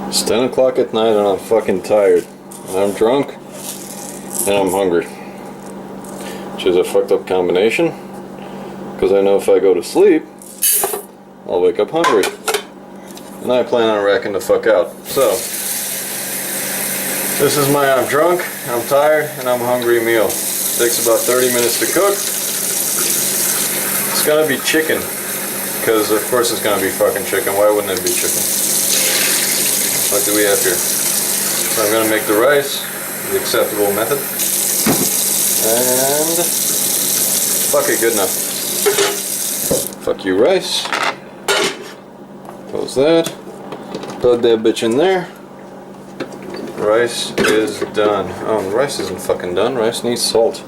It's 10 o'clock at night and I'm fucking tired. And I'm drunk and I'm hungry. Which is a fucked up combination. Because I know if I go to sleep, I'll wake up hungry. And I plan on racking the fuck out. So, this is my I'm drunk, I'm tired, and I'm hungry meal. It takes about 30 minutes to cook. It's gonna be chicken. Because of course it's gonna be fucking chicken. Why wouldn't it be chicken? What do we have here? So I'm gonna make the rice the acceptable method. And fuck it, good enough. Fuck you, rice. Close that. Plug that bitch in there. Rice is done. Oh, the rice isn't fucking done. Rice needs salt.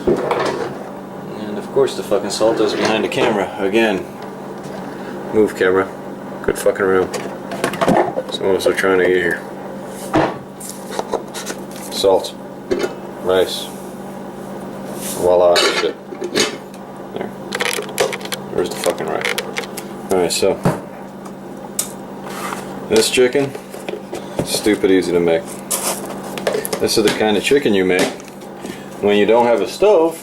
And of course the fucking salt is behind the camera. Again. Move, camera. Good fucking room. Some of us are trying to get here. Salt. Rice. Voila. Shit. There. Where's the fucking rice? Alright, so. This chicken, stupid easy to make. This is the kind of chicken you make when you don't have a stove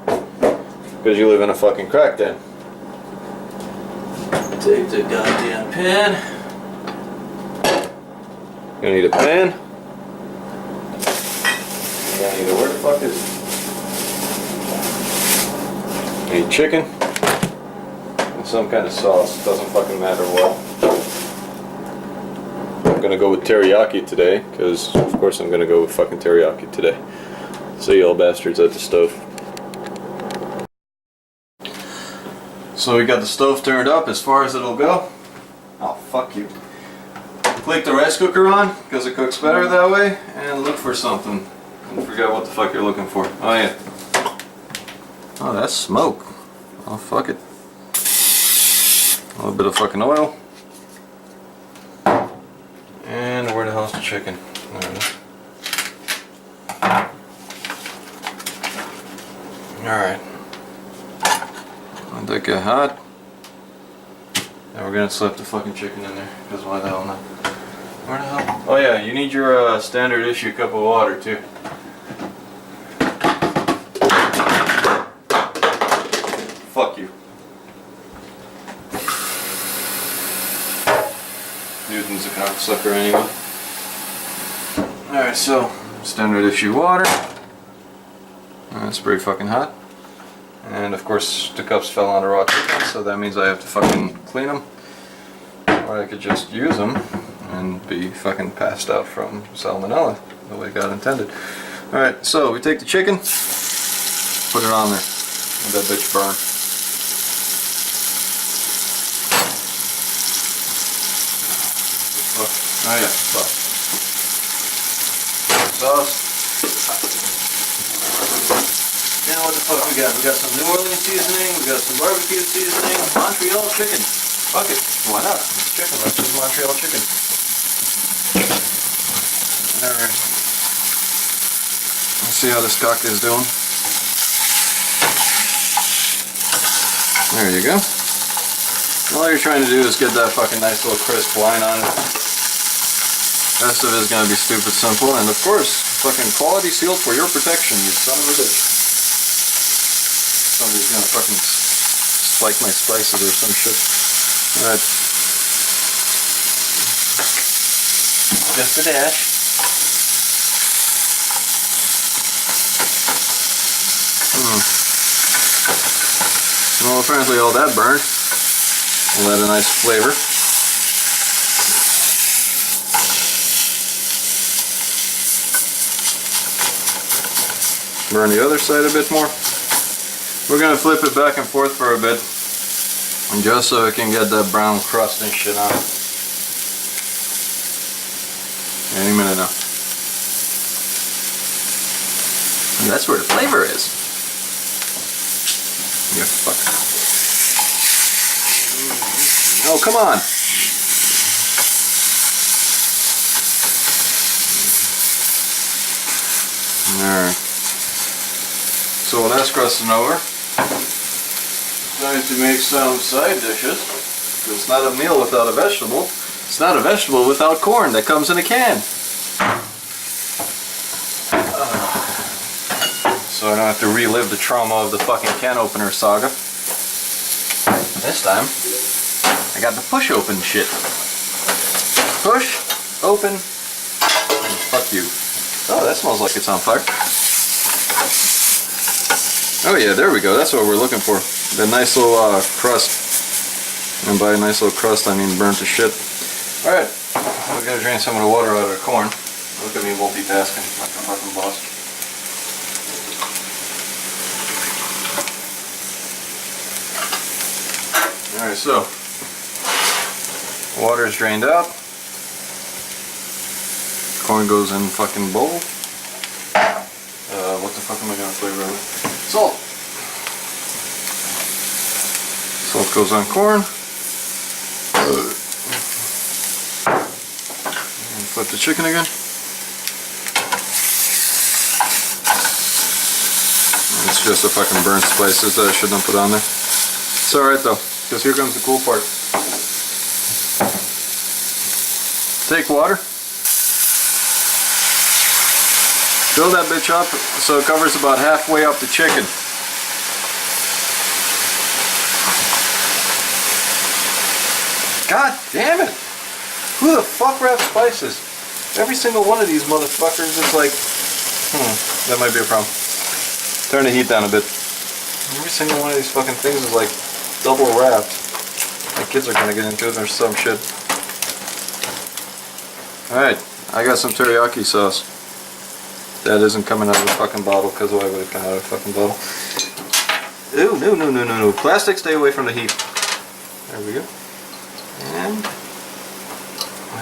because you live in a fucking crack den. Take the goddamn pan. You're gonna need a pan. You're gonna need where the fuck is it? You need chicken and some kind of sauce. Doesn't fucking matter what. I'm gonna go with teriyaki today, because of course I'm gonna go with fucking teriyaki today. See you all bastards at the stove. So we got the stove turned up as far as it'll go. Oh, fuck you. Click the rice cooker on, because it cooks better that way, and look for something. And forget what the fuck you're looking for. Oh yeah. Oh, that's smoke. Oh, fuck it. A little bit of fucking oil. And where the hell's the chicken? There it is. Alright. Let that get hot. And we're gonna slap the fucking chicken in there, because why the hell not? Where the hell? Oh yeah, you need your standard issue cup of water too. Fuck you. Newton's a cocksucker anyway. Alright, so standard issue water. That's pretty fucking hot. And of course the cups fell on the raw chicken, so that means I have to fucking clean them. Or I could just use them and be fucking passed out from salmonella the way God intended. Alright, so we take the chicken, put it on there, let that bitch burn. Oh yeah, sauce. Sauce. Now what the fuck we got? We got some New Orleans seasoning, we got some barbecue seasoning, Montreal chicken. Fuck it, why not? Chicken, let's use Montreal chicken. Alright. Let's see how this cock is doing. There you go. All you're trying to do is get that fucking nice little crisp wine on it. The rest of it is going to be stupid simple, and of course, fucking quality sealed for your protection, you son of a bitch. Somebody's going to fucking spike my spices or some shit. Alright. Just a dash. Well, apparently all that burned. Will add a nice flavor. Burn the other side a bit more. We're going to flip it back and forth for a bit, and just so it can get that brown crust and shit on it. Any minute now. And that's where the flavor is. Yeah, fuck. Oh, come on! Alright. So while that's crusting over, it's time to make some side dishes. It's not a meal without a vegetable. It's not a vegetable without corn that comes in a can. So I don't have to relive the trauma of the fucking can opener saga. This time, I got the push open shit. Push, open, and fuck you. Oh, that smells like it's on fire. Oh yeah, there we go. That's what we're looking for. The nice little crust. And by a nice little crust, I mean burnt to shit. Alright, we gotta drain some of the water out of the corn. Look at me multitasking like a fucking boss. Alright, so water is drained out. Corn goes in fucking bowl. What the fuck am I gonna flavor it with? Salt. Salt goes on corn. And flip the chicken again. It's just the fucking burnt spices that I shouldn't have put on there. It's alright though, because here comes the cool part. Take water. Fill that bitch up so it covers about halfway up the chicken. God damn it! Who the fuck wraps spices? Every single one of these motherfuckers is like... that might be a problem. Turn the heat down a bit. Every single one of these fucking things is like double wrapped. My kids are gonna get into it or some shit. Alright, I got some teriyaki sauce. That isn't coming out of the fucking bottle, because why would it come out of the fucking bottle? Ew, no. Plastic, stay away from the heat. There we go. And...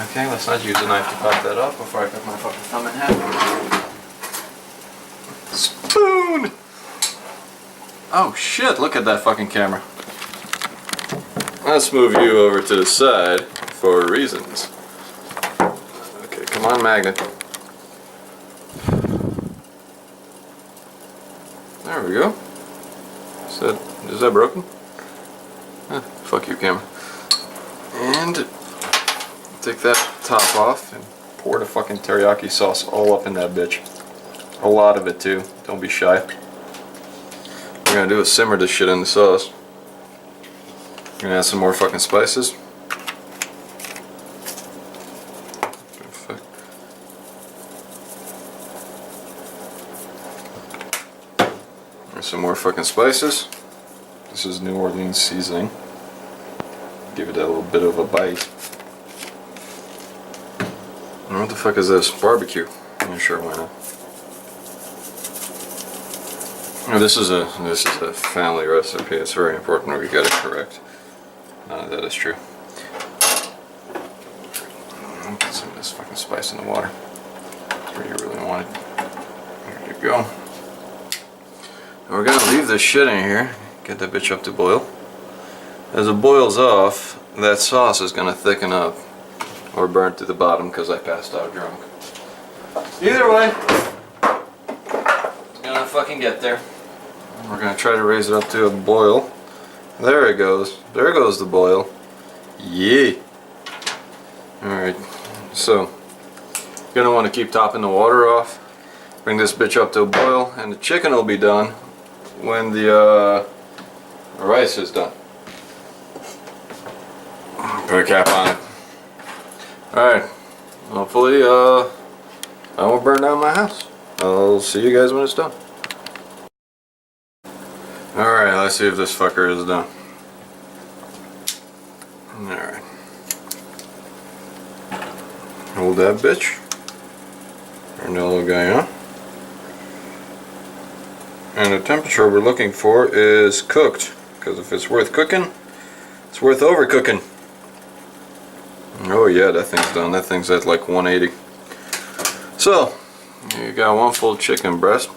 okay, let's not use a knife to cut that off before I cut my fucking thumb in half. Spoon! Oh shit, look at that fucking camera. Let's move you over to the side for reasons. Okay, come on, magnet. There we go. Is that broken? Fuck you, camera. And take that top off and pour the fucking teriyaki sauce all up in that bitch. A lot of it too. Don't be shy. What we're gonna do is simmer this shit in the sauce. We're gonna add some more fucking spices. Some more fucking spices. This is New Orleans seasoning. Give it a little bit of a bite. And what the fuck is this? Barbecue. Yeah, sure, why not? Oh, this is a family recipe. It's very important we get it correct. That is true. I'll put some of this fucking spice in the water. That's where you really want it. There you go. We're gonna leave this shit in here, get that bitch up to boil. As it boils off, that sauce is gonna thicken up or burn to the bottom because I passed out drunk. Either way, it's gonna fucking get there. We're gonna try to raise it up to a boil. There it goes. There goes the boil. Yeah. Alright, so you're gonna want to keep topping the water off. Bring this bitch up to a boil, and the chicken will be done when the rice is done. Put a cap on it. Alright, hopefully I won't burn down my house. I'll see you guys when it's done. Alright, let's see if this fucker is done. Alright. Hold that bitch. Turn the little guy on. And the temperature we're looking for is cooked, because if it's worth cooking, it's worth overcooking. Oh yeah, that thing's done. That thing's at like 180. So, you got one full chicken breast.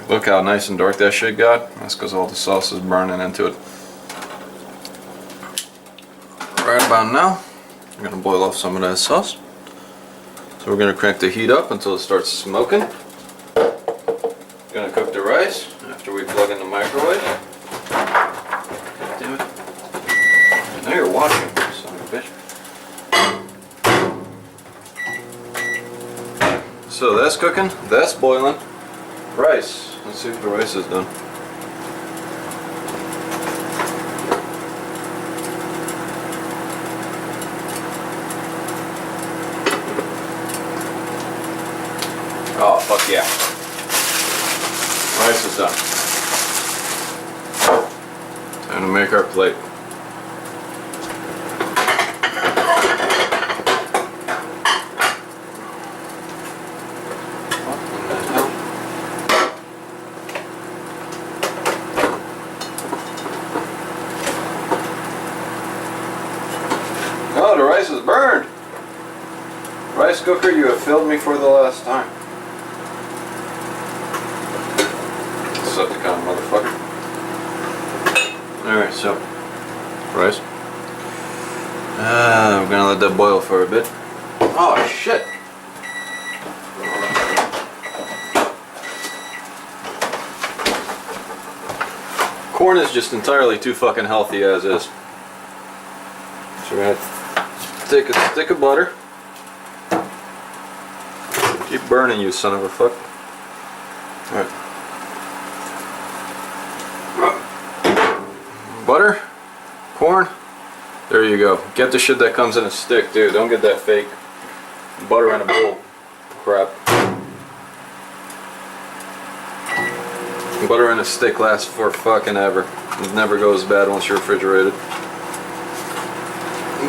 Look how nice and dark that shit got. That's because all the sauce is burning into it. Right about now, I'm going to boil off some of that sauce. So we're going to crank the heat up until it starts smoking. Gonna cook the rice after we plug in the microwave. God damn it. Now you're watching. So that's cooking, that's boiling. Rice. Let's see if the rice is done. Oh, fuck yeah. Rice is done. Time to make our plate. Oh, the rice is burned. Rice cooker, you have failed me for the last time. Decepticon, motherfucker. Alright, so rice. We're gonna let that boil for a bit. Oh shit! Corn is just entirely too fucking healthy as is. So we're gonna take a stick of butter. Keep burning, you son of a fuck. Alright. Butter, corn, there you go. Get the shit that comes in a stick, dude. Don't get that fake butter in a bowl crap. Butter in a stick lasts for fucking ever. It never goes bad once you're refrigerated.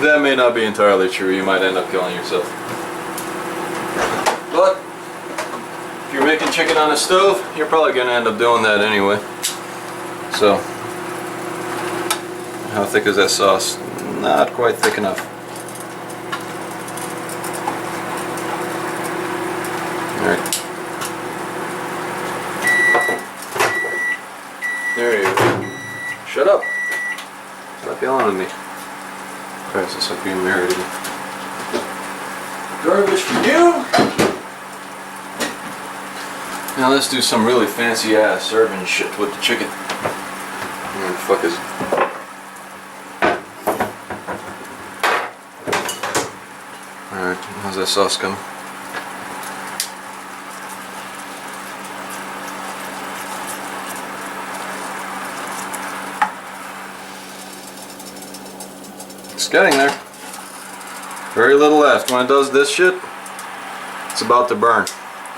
That may not be entirely true. You might end up killing yourself. But if you're making chicken on a stove, you're probably gonna end up doing that anyway. So, how thick is that sauce? Not quite thick enough. Alright. There you go. Shut up. Stop yelling at me. Christ, it's like being married again. Garbage for you! Now let's do some really fancy ass serving shit with the chicken. Where the fuck is it? Alright, how's that sauce coming? It's getting there. Very little left. When it does this shit, it's about to burn.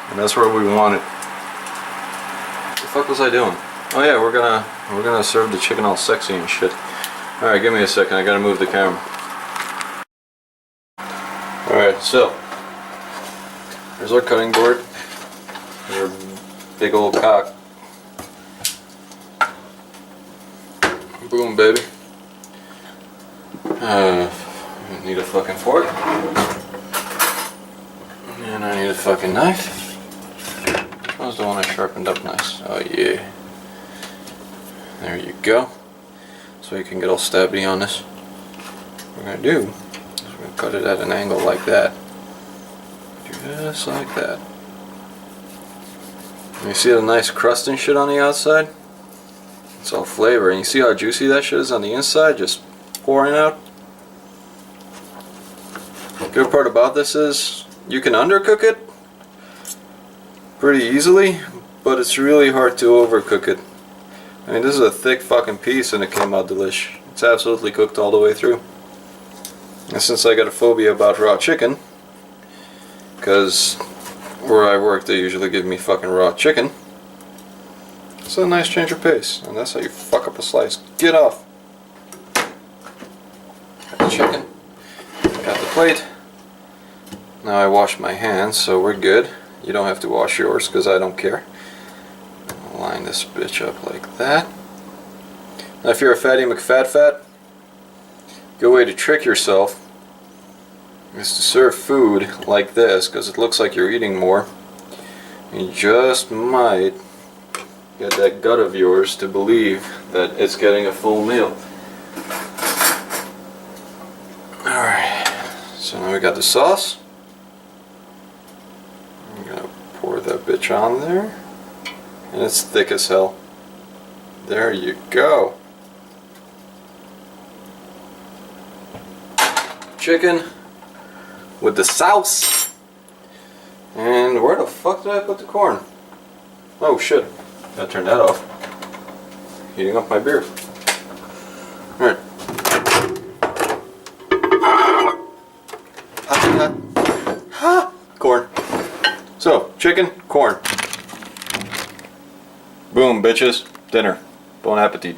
And that's where we want it. What the fuck was I doing? Oh yeah, we're gonna serve the chicken all sexy and shit. Alright, give me a second, I gotta move the camera. Alright, so there's our cutting board. There's our big old cock. Boom, baby. I need a fucking fork. And I need a fucking knife. Which one's the one I sharpened up nice? Oh yeah. There you go. So you can get all stabby on this. What we're gonna do is we're gonna cut it at an angle like that. Just like that. And you see the nice crust and shit on the outside? It's all flavor. And you see how juicy that shit is on the inside? Just pouring out. The good part about this is you can undercook it pretty easily, but it's really hard to overcook it. I mean, this is a thick fucking piece and it came out delish. It's absolutely cooked all the way through. And since I got a phobia about raw chicken, because where I work they usually give me fucking raw chicken, it's a nice change of pace. And that's how you fuck up a slice. Get off! Got the chicken, got the plate. Now I washed my hands, so we're good. You don't have to wash yours because I don't care. Line this bitch up like that. Now if you're a fatty McFat, good way to trick yourself is to serve food like this, because it looks like you're eating more. You just might get that gut of yours to believe that it's getting a full meal. Alright, so now we got the sauce. I'm gonna pour that bitch on there. And it's thick as hell. There you go. Chicken with the sauce. And where the fuck did I put the corn? Oh shit. Gotta turn that off. Heating up my beer. Alright. Corn. So, chicken, corn. Boom, bitches. Dinner. Bon appetit.